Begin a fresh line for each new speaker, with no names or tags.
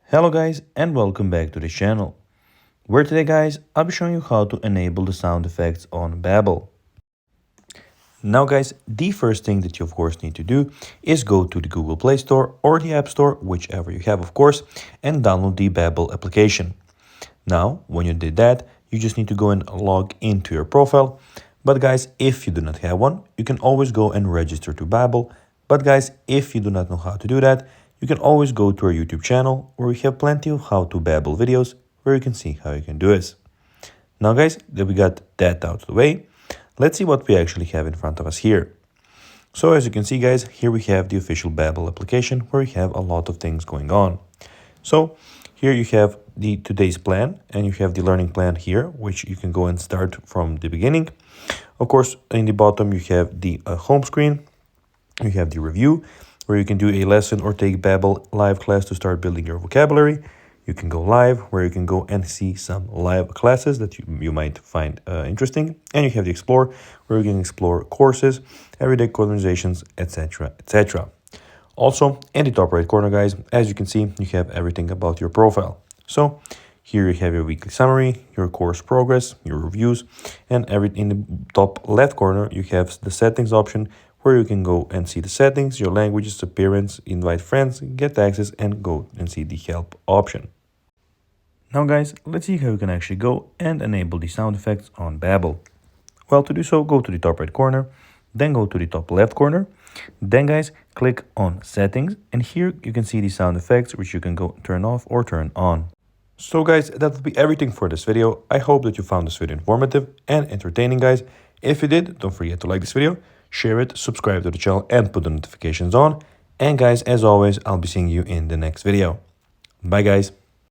Hello guys and welcome back to the channel, where today guys I'll be showing you how to enable the sound effects on Babbel. Now guys, the first thing that you of course need to do is go to the Google Play Store or the App Store, whichever you have of course, and download the Babbel application. Now when you did that, you just need to go and log into your profile. But guys, if you do not have one, you can always go and register to Babbel. But guys, if you do not know how to do that, you can always go to our YouTube channel, where we have plenty of how to Babbel videos where you can see how you can do this. Now guys, that we got that out of the way, let's see what we actually have in front of us here. So as you can see guys, here we have the official Babbel application where we have a lot of things going on. So here you have the today's plan, and you have the learning plan here, which you can go and start from the beginning. Of course, in the bottom you have the home screen, you have the review, where you can do a lesson or take Babbel live class to start building your vocabulary. You can go live, where you can go and see some live classes that you might find interesting. And you have the explore, where you can explore courses, everyday conversations, etc, etc. Also, in the top right corner guys, as you can see, you have everything about your profile. So here you have your weekly summary, your course progress, your reviews, and in the top left corner you have the settings option, where you can go and see the settings, your languages, appearance, invite friends, get access, and go and see the help option. Now guys, let's see how you can actually go and enable the sound effects on Babbel. Well, to do so, go to the top right corner, then go to the top left corner, then guys, click on settings, and here you can see the sound effects, which you can go turn off or turn on. So guys, that will be everything for this video. I hope that you found this video informative and entertaining guys. If you did, don't forget to like this video, share it, subscribe to the channel, and put the notifications on. And guys, as always, I'll be seeing you in the next video. Bye guys.